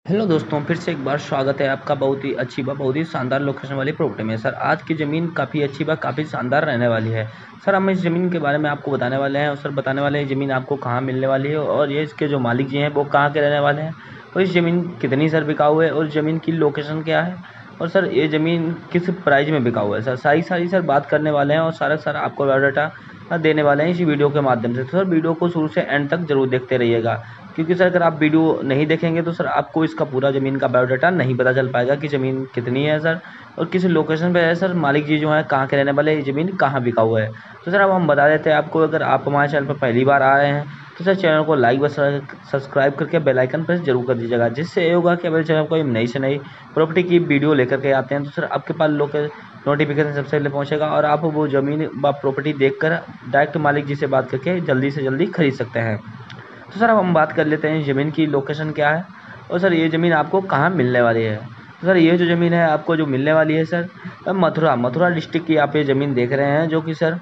Hello दोस्तों, फिर से एक बार स्वागत है आपका बहुत ही अच्छी व बहुत ही शानदार लोकेशन वाली प्रॉपर्टी में। सर आज की ज़मीन काफ़ी अच्छी व काफ़ी शानदार रहने वाली है। सर हम इस ज़मीन के बारे में आपको बताने वाले हैं और सर बताने वाले हैं ज़मीन आपको कहाँ मिलने वाली है और ये इसके जो मालिक जी हैं वो कहाँ के रहने वाले हैं और इस ज़मीन कितनी सर बिकाऊ है और ज़मीन की लोकेशन क्या है और सर ये ज़मीन किस प्राइस में बिकाऊ है। सर सारी सर बात करने वाले हैं और सारा आपको बायोडाटा देने वाले हैं इसी वीडियो के माध्यम से। तो सर वीडियो को शुरू से एंड तक जरूर देखते रहिएगा, क्योंकि सर अगर आप वीडियो नहीं देखेंगे तो सर आपको इसका पूरा ज़मीन का बायोडाटा नहीं पता चल पाएगा कि ज़मीन कितनी है सर और किस लोकेशन पे है सर, मालिक जी जो है कहाँ के रहने वाले, ये ज़मीन कहाँ बिका हुआ है। तो सर अब हम बता देते हैं आपको, अगर आप हमारे चैनल पर पहली बार आ रहे हैं तो सर चैनल को लाइक व सब्सक्राइब करके बेल आइकन प्रेस जरूर कर दीजिएगा, जिससे ये होगा कि हमारे चैनल को हम नई से नई प्रॉपर्टी की वीडियो लेकर के आते हैं तो सर आपके पास नोटिफिकेशन सबसे पहले पहुँचेगा और आप वो ज़मीन व प्रॉपर्टी देखकर डायरेक्ट मालिक जी से बात करके जल्दी से जल्दी खरीद सकते हैं। तो सर अब हम बात कर लेते हैं ज़मीन की लोकेशन क्या है और सर ये ज़मीन आपको कहाँ मिलने वाली है। तो सर ये जो ज़मीन है आपको जो मिलने वाली है सर मथुरा डिस्ट्रिक्ट की आप ये ज़मीन देख रहे हैं, जो कि सर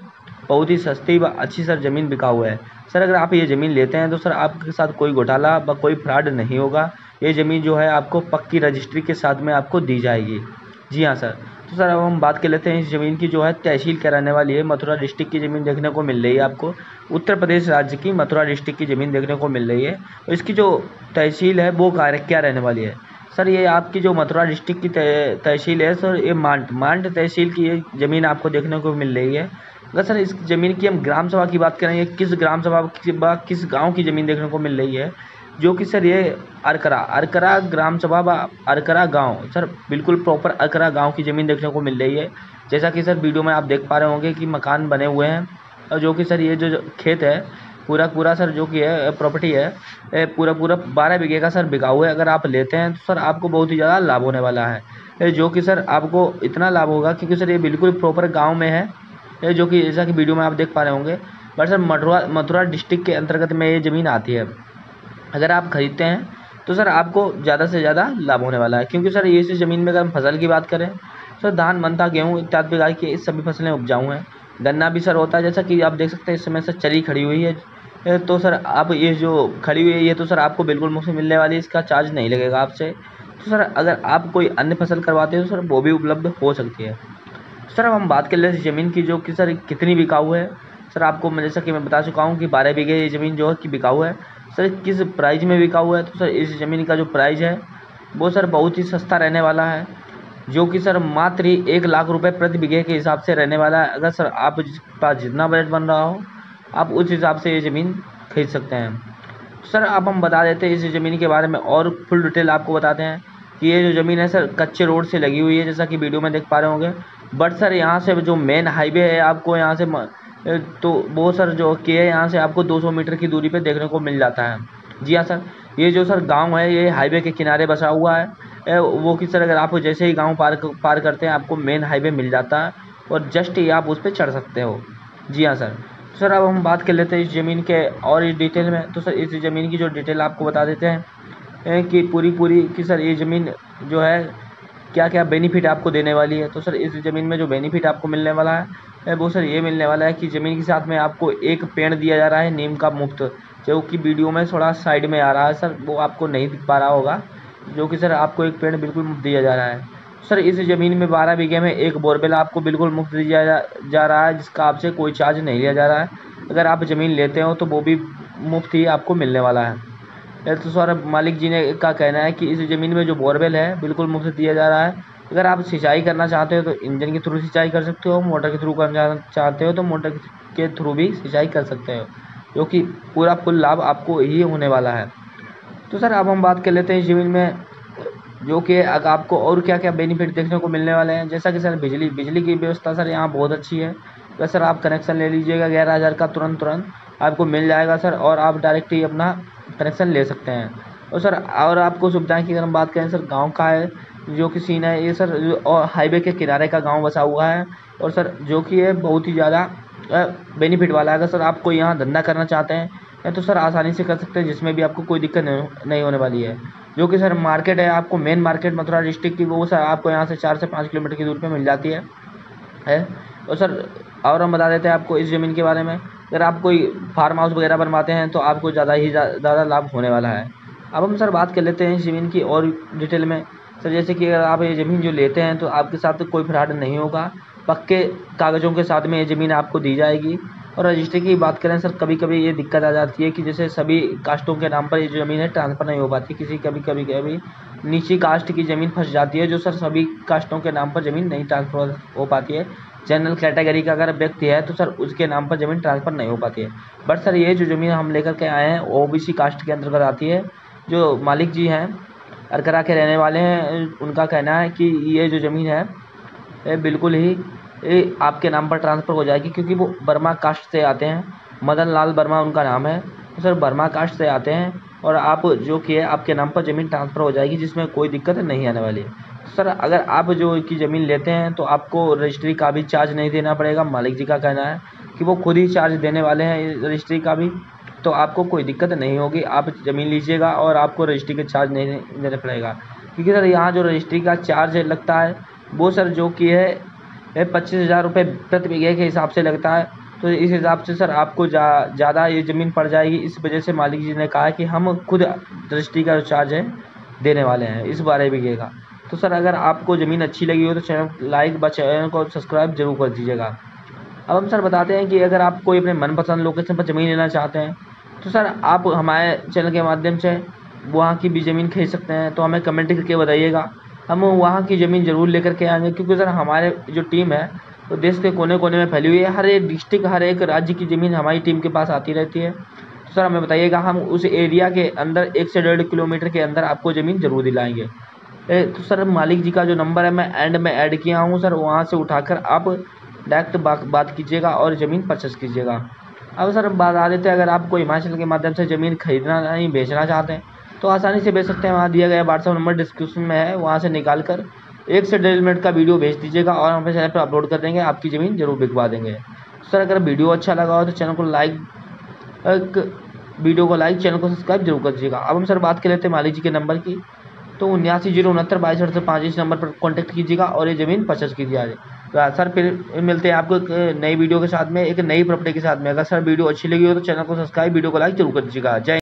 बहुत ही सस्ती व अच्छी सर ज़मीन बिका हुआ है। सर अगर आप ये ज़मीन लेते हैं तो सर आपके साथ कोई घोटाला व कोई फ्रॉड नहीं होगा। ये ज़मीन जो है आपको पक्की रजिस्ट्री के साथ में आपको दी जाएगी। जी हाँ सर। तो सर अब हम बात कर लेते हैं इस ज़मीन की, जो है तहसील क्या रहने वाली है। मथुरा डिस्ट्रिक्ट की ज़मीन देखने को मिल रही है आपको, उत्तर प्रदेश राज्य की मथुरा डिस्ट्रिक्ट की ज़मीन देखने को मिल रही है। और इसकी जो तहसील है वो क्या रहने वाली है सर, ये आपकी जो मथुरा डिस्ट्रिक्ट की तहसील है सर, ये मांड तहसील की ये ज़मीन आपको देखने को मिल रही है। अगर सर इस ज़मीन की हम ग्राम सभा की बात करें, किस ग्राम सभा किस गाँव की ज़मीन देखने को मिल रही है, जो कि सर ये अरकरा ग्राम सभा व अरकरा गांव, सर बिल्कुल प्रॉपर अरकरा गांव की ज़मीन देखने को मिल रही है। जैसा कि सर वीडियो में आप देख पा रहे होंगे कि मकान बने हुए हैं और जो कि सर ये जो खेत है पूरा सर जो कि है प्रॉपर्टी है पूरा 12 बीघे का सर बिकाऊ है। अगर आप लेते हैं तो सर आपको बहुत ही ज़्यादा लाभ होने वाला है, जो कि सर आपको इतना लाभ होगा क्योंकि सर ये बिल्कुल प्रॉपर गाँव में है, जो कि जैसा कि वीडियो में आप देख पा रहे होंगे। बट सर मथुरा डिस्ट्रिक्ट के अंतर्गत में ये ज़मीन आती है। अगर आप खरीदते हैं तो सर आपको ज़्यादा से ज़्यादा लाभ होने वाला है, क्योंकि सर ये इस ज़मीन में अगर हम फसल की बात करें सर धान, मनता, गेहूँ इत्यादि प्रकार की इस सभी फसलें उपजाऊ हैं। गन्ना भी सर होता है, जैसा कि आप देख सकते हैं इस समय सर चरी खड़ी हुई है। तो सर आप ये जो खड़ी हुई है ये तो सर आपको बिल्कुल मुफ्त में मिलने वाली है, इसका चार्ज नहीं लगेगा आपसे। तो सर अगर आप कोई अन्य फसल करवाते हो तो सर वो भी उपलब्ध हो सकती है। सर अब हम बात कर लेते हैं ज़मीन की, जो कि सर कितनी बिकाऊ है। सर आपको मैं जैसा कि मैं बता चुका हूँ कि 12 बीघे ये ज़मीन जो है कि बिकाऊ है। सर किस प्राइस में बिकाऊ है, तो सर इस ज़मीन का जो प्राइस है वो सर बहुत ही सस्ता रहने वाला है, जो कि सर मात्र ही 1 लाख रुपए प्रति बीघे के हिसाब से रहने वाला है। अगर सर आप पास जितना बजट बन रहा हो आप उस हिसाब से ये ज़मीन खरीद सकते हैं। सर अब हम बता देते हैं इस ज़मीन के बारे में और फुल डिटेल आपको बताते हैं कि ये जो ज़मीन है सर कच्चे रोड से लगी हुई है, जैसा कि वीडियो में देख पा रहे होंगे। बट सर यहाँ से जो मेन हाईवे है आपको यहाँ से तो वो सर जो कि है यहाँ से आपको 200 मीटर की दूरी पे देखने को मिल जाता है। जी हाँ सर, ये जो सर गांव है ये हाईवे के किनारे बसा हुआ है। वो कि सर अगर आप जैसे ही गांव पार करते हैं आपको मेन हाईवे मिल जाता है और जस्ट ही आप उस पर चढ़ सकते हो। जी हाँ सर। तो सर अब हम बात कर लेते हैं इस ज़मीन के और इस डिटेल में। तो सर इस ज़मीन की जो डिटेल आपको बता देते हैं कि पूरी कि सर ये ज़मीन जो है क्या क्या बेनिफिट आपको देने वाली है। तो सर इस ज़मीन में जो बेनिफिट आपको मिलने वाला है वो सर ये मिलने वाला है कि ज़मीन के साथ में आपको एक पेड़ दिया जा रहा है नीम का मुफ्त, जो कि वीडियो में थोड़ा साइड में आ रहा है सर, वो आपको नहीं दिख पा रहा होगा, जो कि सर आपको एक पेड़ बिल्कुल मुफ्त दिया जा रहा है। सर इस ज़मीन में 12 बीघे में एक बोरवेल आपको बिल्कुल मुफ्त दिया जा रहा है, जिसका आपसे कोई चार्ज नहीं लिया जा रहा है। अगर आप ज़मीन लेते हो तो वो भी मुफ्त ही आपको मिलने वाला है। तो सर मालिक जी ने का कहना है कि इस ज़मीन में जो बोरवेल है बिल्कुल मुफ्त दिया जा रहा है। अगर आप सिंचाई करना चाहते हो तो इंजन के थ्रू सिंचाई कर सकते हो, मोटर के थ्रू करना चाहते हो तो मोटर के थ्रू भी सिंचाई कर सकते हो, जो कि पूरा फुल लाभ आपको ही होने वाला है। तो सर अब हम बात कर लेते हैं इस ज़मीन में जो कि अगर आपको और क्या क्या बेनिफिट देखने को मिलने वाले हैं। जैसा कि सर बिजली की व्यवस्था सर यहाँ बहुत अच्छी है। अगर सर आप कनेक्शन ले लीजिएगा 11,000 का तुरंत आपको मिल जाएगा सर, और आप डायरेक्ट ही अपना कनेक्शन ले सकते हैं। और सर और आपको सुविधाएं की अगर हम बात करें सर, गांव का है जो कि सीन है ये सर, और हाईवे के किनारे का गांव बसा हुआ है और सर जो कि ये बहुत ही ज़्यादा बेनिफिट वाला है। अगर सर आपको यहाँ धंधा करना चाहते हैं तो सर आसानी से कर सकते हैं, जिसमें भी आपको कोई दिक्कत नहीं होने वाली है। जो कि सर मार्केट है आपको मेन मार्केट मथुरा डिस्ट्रिक्ट की, वो सर आपको यहाँ से 4 से 5 किलोमीटर की दूरी पे मिल जाती है। और सर और हम बता देते हैं आपको इस ज़मीन के बारे में, अगर आप कोई फार्म हाउस वगैरह बनवाते हैं तो आपको ज़्यादा लाभ होने वाला है। अब हम सर बात कर लेते हैं इस ज़मीन की और डिटेल में। सर जैसे कि अगर आप ये ज़मीन जो लेते हैं तो आपके साथ कोई फ्रॉड नहीं होगा, पक्के कागज़ों के साथ में ये ज़मीन आपको दी जाएगी। और रजिस्ट्री की बात करें सर, कभी कभी ये दिक्कत आ जाती है कि जैसे सभी कास्टों के नाम पर ये जो ज़मीन है ट्रांसफ़र नहीं हो पाती, कभी नीची कास्ट की ज़मीन फंस जाती है, जो सर सभी कास्टों के नाम पर ज़मीन नहीं ट्रांसफ़र हो पाती है। जनरल कैटेगरी का अगर व्यक्ति है तो सर उसके नाम पर ज़मीन ट्रांसफ़र नहीं हो पाती है। बट सर ये जो ज़मीन हम लेकर के आए हैं ओबीसी कास्ट के अंतर्गत आती है। जो मालिक जी हैं अरकरा के रहने वाले हैं, उनका कहना है कि ये जो ज़मीन है ये बिल्कुल ही ये आपके नाम पर ट्रांसफ़र हो जाएगी, क्योंकि वो बर्मा कास्ट से आते हैं। मदन लाल वर्मा उनका नाम है, तो सर बर्मा कास्ट से आते हैं और आप जो कि है आपके नाम पर ज़मीन ट्रांसफ़र हो जाएगी, जिसमें कोई दिक्कत नहीं आने वाली है। सर अगर आप जो की ज़मीन लेते हैं तो आपको रजिस्ट्री का भी चार्ज नहीं देना पड़ेगा। मालिक जी का कहना है कि वो खुद ही चार्ज देने वाले हैं रजिस्ट्री का भी, तो आपको कोई दिक्कत नहीं होगी। आप ज़मीन लीजिएगा और आपको रजिस्ट्री का चार्ज नहीं देना पड़ेगा, क्योंकि सर यहाँ जो रजिस्ट्री का चार्ज लगता है वो सर जो कि है 25,000 रुपये प्रति बीघे के हिसाब से लगता है। तो इस हिसाब से सर आपको ज़्यादा ये ज़मीन पड़ जाएगी। इस वजह से मालिक जी ने कहा कि हम खुद रजिस्ट्री का जो चार्ज है देने वाले हैं इस 12 बीघे का। तो सर अगर आपको ज़मीन अच्छी लगी हो तो चैनल लाइक व चैनल को सब्सक्राइब जरूर कर दीजिएगा। अब हम सर बताते हैं कि अगर आप कोई अपने मनपसंद लोकेशन पर ज़मीन लेना चाहते हैं तो सर आप हमारे चैनल के माध्यम से वहाँ की भी ज़मीन खरीद सकते हैं। तो हमें कमेंट करके बताइएगा, हम वहाँ की ज़मीन ज़रूर लेकर के आएंगे, क्योंकि सर हमारे जो टीम है तो देश के कोने कोने में फैली हुई है। हर एक डिस्ट्रिक्ट हर एक राज्य की ज़मीन हमारी टीम के पास आती रहती है। तो सर हमें बताइएगा, हम उस एरिया के अंदर 1 से 1.5 किलोमीटर के अंदर आपको ज़मीन ज़रूर दिलाएंगे। तो सर मालिक जी का जो नंबर है मैं एंड में ऐड किया हूँ सर, वहाँ से उठाकर आप डायरेक्ट बात कीजिएगा और ज़मीन परचेस कीजिएगा। अब सर बता देते हैं, अगर आप कोई हिमाचल के माध्यम से ज़मीन खरीदना नहीं बेचना चाहते हैं तो आसानी से बेच सकते हैं। वहाँ दिया गया व्हाट्सएप नंबर डिस्क्रिप्शन में है, वहाँ से निकाल कर 1 से 1.5 मिनट का वीडियो भेज दीजिएगा और हम अपने चैनल पर अपलोड कर देंगे, आपकी ज़मीन जरूर बिकवा देंगे। सर अगर वीडियो अच्छा लगा हो तो चैनल को लाइक चैनल को सब्सक्राइब जरूर कर दीजिएगा। अब हम सर बात कर लेते हैं मालिक जी के नंबर की। तो 79 069 22 5 इस नंबर पर कॉन्टैक्ट कीजिएगा और ये ज़मीन परचेस कीजिए। तो सर फिर मिलते हैं आपको एक नई वीडियो के साथ में, एक नई प्रॉपर्टी के साथ में। अगर सर वीडियो अच्छी लगी हो तो चैनल को सब्सक्राइब वीडियो को लाइक जरूर कर दीजिएगा। जय